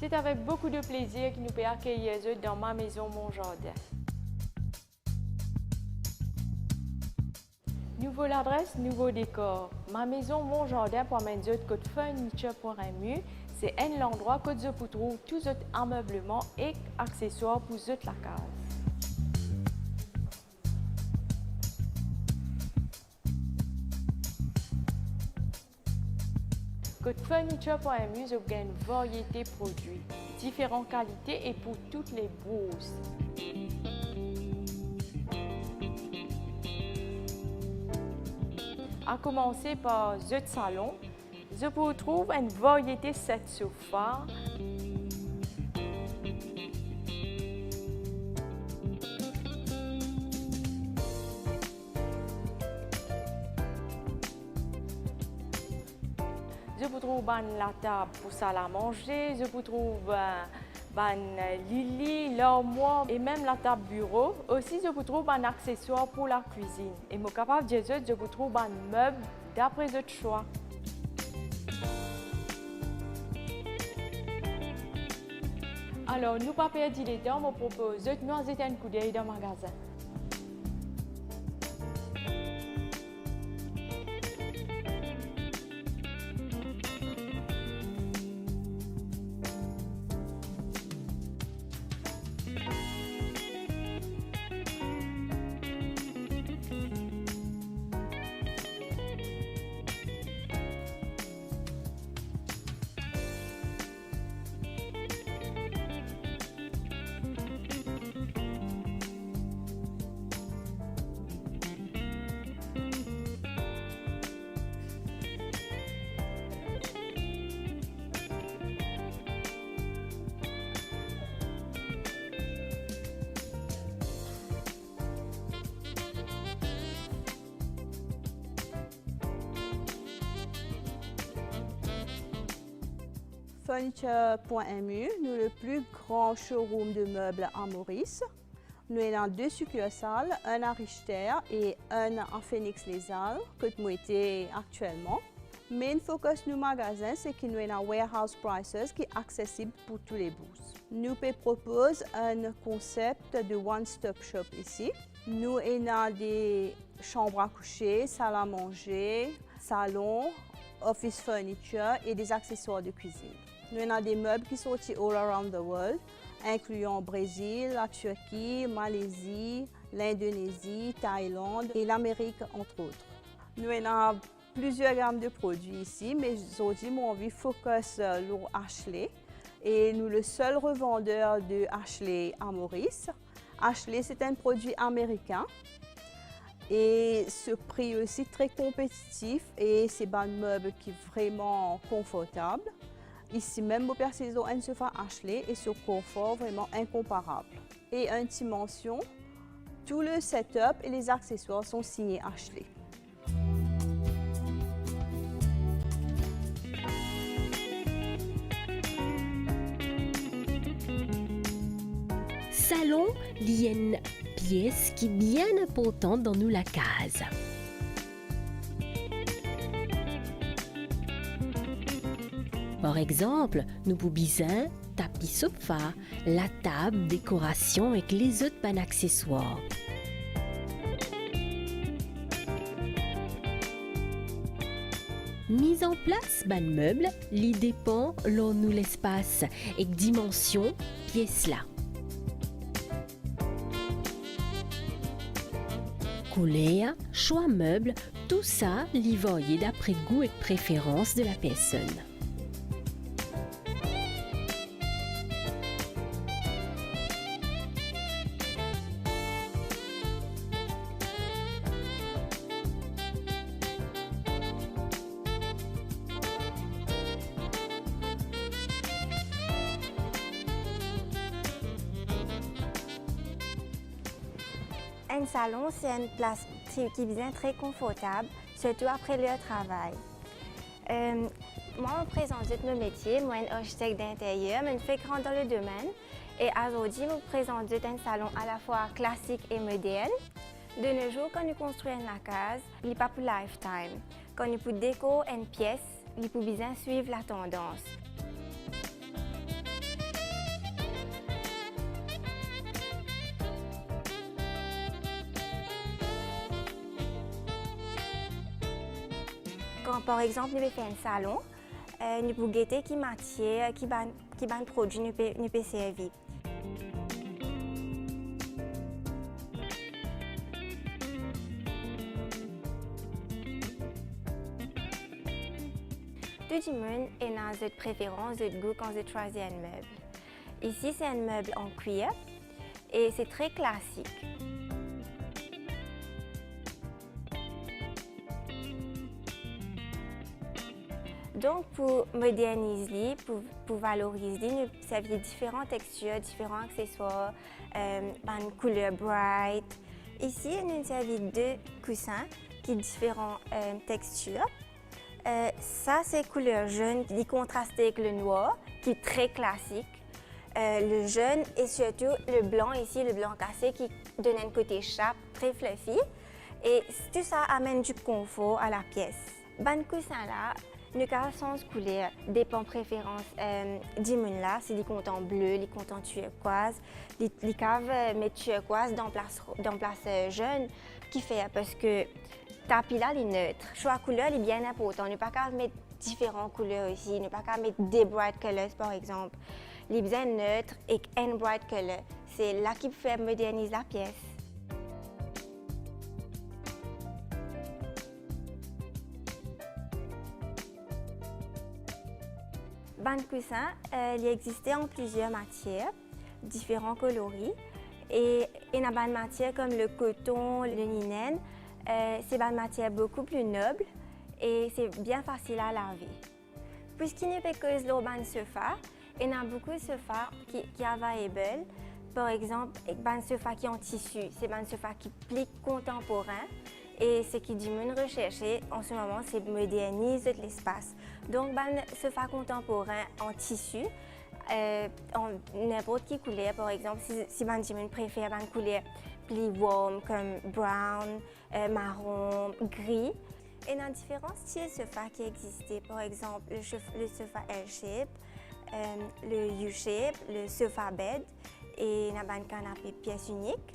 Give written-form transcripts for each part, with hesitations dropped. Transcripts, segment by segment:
C'est avec beaucoup de plaisir que nous pouvons accueillir eux dans ma maison, mon jardin. Nouveau l'adresse, nouveau décor. Ma maison, mon jardin promène eux côté furniture.mu. C'est un endroit que vous pouvez trouver tous les ameublements et accessoires pour toute la case. Côté furniture.mu, vous avez une variété de produits, différentes qualités et pour toutes les bourses. À commencer par le salon, je vous trouve une variété de sept sofas. Je vous trouve la table pour salle à manger, je vous trouve lit, l'armoire et même la table bureau. Aussi, je vous trouve un accessoire pour la cuisine. Et je suis capable de dire que je vous trouve un meuble d'après votre choix. Alors, nous pas perdre du temps, je vous propose de nous jeter un coup d'œil dans le magasin. Furniture.mu, nous le plus grand showroom de meubles à Maurice. Nous avons deux succursales, un à Richter et un à Phoenix-les-Halles, que nous sommes actuellement. Mais le focus de nos magasins, c'est que nous avons un warehouse prices qui est accessible pour tous les bourses. Nous proposons un concept de one-stop shop ici. Nous avons des chambres à coucher, salle à manger, salon, office furniture et des accessoires de cuisine. Nous avons des meubles qui sont sortis all around the world, incluant Brésil, la Turquie, Malaisie, l'Indonésie, Thaïlande et l'Amérique, entre autres. Nous avons plusieurs gammes de produits ici, mais aujourd'hui, mon envie focus sur Ashley. Et nous le seul revendeur de Ashley à Maurice. Ashley, c'est un produit américain. Et ce prix aussi très compétitif et c'est un meuble qui est vraiment confortable. Ici même, vous percevez un sofa Ashley et ce confort vraiment incomparable. Et une petite mention, tout le setup et les accessoires sont signés Ashley. Salon, il y a une pièce qui est bien importante dans nous la case. Par exemple, nous pouvons tapis sofa, la table, décoration avec les autres ban accessoires. Mise en place ban meuble, li dépend l'on nous l'espace et dimension pièce là. Couleur, choix meuble, tout ça li varié d'après goût et préférence de la personne. Un salon, c'est une place qui devient très confortable, surtout après le travail. Moi, je présente mon métier, moi, je suis architecte d'intérieur, mais je fais grand dans le domaine. Et aujourd'hui, je présente un salon à la fois classique et moderne. De nos jours, quand nous construisons la case, il n'est pas pour lifetime. Quand nous pour décorer une pièce, il faut bien suivre la tendance. par exemple, nous faisons un salon, nous pouvons guetter qui matière, qui ban produit nous peut servir. Tout le monde a une préférence, un goût quand il choisit un meuble. Ici, c'est un meuble en cuir et c'est très classique. Donc, pour moderniser, pour valoriser, nous servons différentes textures, différents accessoires, une couleur bright. Ici, nous servons 2 coussins qui ont différentes textures. Ça, c'est couleur jaune qui contraste avec le noir, qui est très classique. Le jaune et surtout le blanc ici, le blanc cassé, qui donne un côté chape, très fluffy. Et tout ça amène du confort à la pièce. Ban coussin là, nous avons sans couleur, dépend préférence du monde là, si les comptes en bleu, les comptes en turquoise, les caves mettent turquoise dans place jaune, qui fait parce que tapis là, il est neutre. Choix couleur est bien important. Nous pas qu'à mettre différentes couleurs ici, nous pas qu'à mettre des bright colors par exemple. Les bien neutres et un bright color, c'est là qui fait moderniser la pièce. Ban coussin, il existait en plusieurs matières, différents coloris. Et il y a des matières comme le coton, le linen. C'est une matière beaucoup plus noble et c'est bien facile à laver. Puisqu'il n'y a pas que le sofa, il y a beaucoup de sofas qui sont available. Par exemple, un sofa qui est en tissu, c'est un sofa qui plie contemporain. Et ce qui dit monde recherché en ce moment, c'est moderniser l'espace. Donc, un sofa contemporain en tissu, en n'importe quelle couleur, par exemple, si on préfère une couleur plus warm comme brown, marron, gris. Et il y a différents styles de sofas qui existent. Par exemple, le sofa L-shape, le U-shape, le sofa bed et il y a un canapé pièce unique.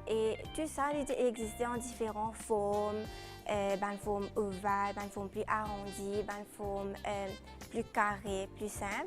Et tout ça il existe en différentes formes, une forme ovale, une forme plus arrondie, une forme plus carrée, plus simple.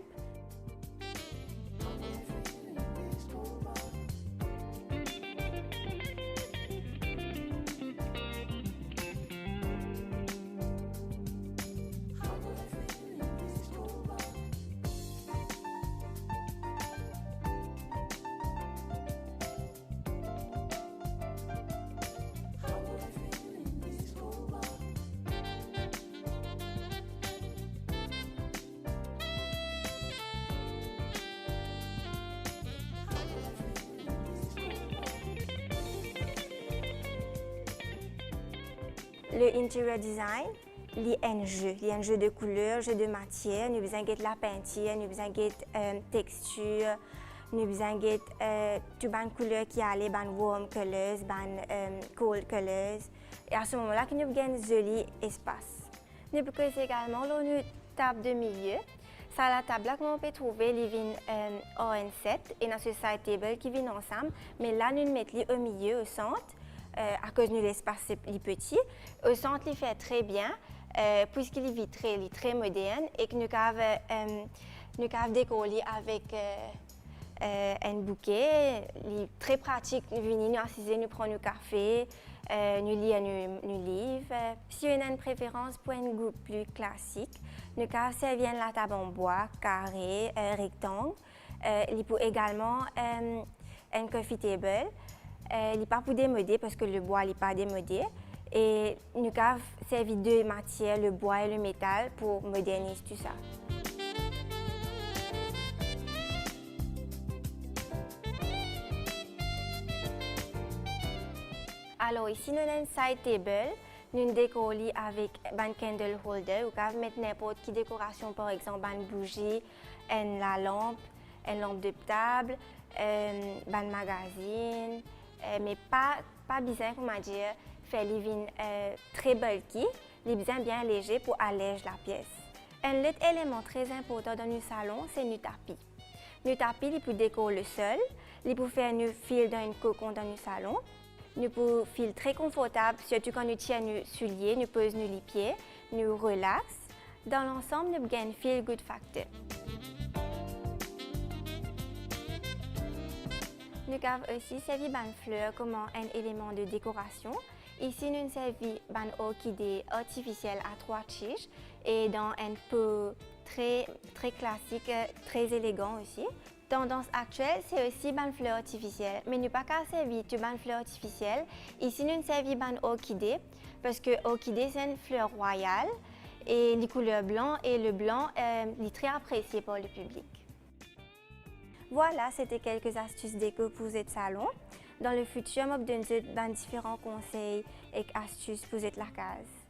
Le interior design, il y a un jeu de couleurs, jeu de matière. Nous avons besoin de la peinture, nous avons besoin de texture, nous avons besoin de toutes les couleurs qui allaient, les warm colors, les cold colors. Et à ce moment-là, nous avons un joli espace. Nous avons également une table de milieu. Ça, la table là, on peut trouver les vignes ON7 et dans ce side table qui viennent ensemble. Mais là, nous mettons au milieu, au centre. À cause de l'espace est petit. Au centre, il fait très bien, puisqu'il est vitré, il est très moderne et que nous avons décoré avec un bouquet. Il est très pratique, nous venons nous assiser, nous prenons du café, nous lisons nos livres. Si on a une préférence pour un goût plus classique, nous avons servi la table en bois, carré, rectangle. Il peut également un coffee table. Il n'est pas pour démoder parce que le bois n'est pas démodé. Et nous avons servi 2 matières, le bois et le métal, pour moderniser tout ça. Alors ici, nous avons un side table. Nous décorons avec un candle holder. Vous pouvez mettre n'importe quelle décoration, par exemple une bougie, une lampe de table, un magazine. Mais pas besoin, comment dire, faire les vignes très bulky, les besoins bien légers pour alléger la pièce. Un autre élément très important dans le salon, c'est le tapis. Le tapis, il peut décorer le sol, il peut faire un fil dans une cocon dans le salon. Nous pouvons fil très confortable, surtout quand nous tirons nos souliers, nous posons les pieds. nous relaxe. Dans l'ensemble, nous gagnons feel good factor. Nous avons aussi servi ban fleurs comme un élément de décoration. Ici, nous servi ban orchidée artificielle à 3 tiges et dans un pot très classique, très élégant aussi. Tendance actuelle, c'est aussi ban fleurs artificielles, mais nous pas qu'à servir tout ban fleurs artificielles. Ici, nous servi ban orchidée parce que orchidée c'est une fleur royale et les couleurs blanc et le blanc est très apprécié par le public. Voilà, c'était quelques astuces déco pour votre salon. Dans le futur, je vous donne différents conseils et astuces pour votre case.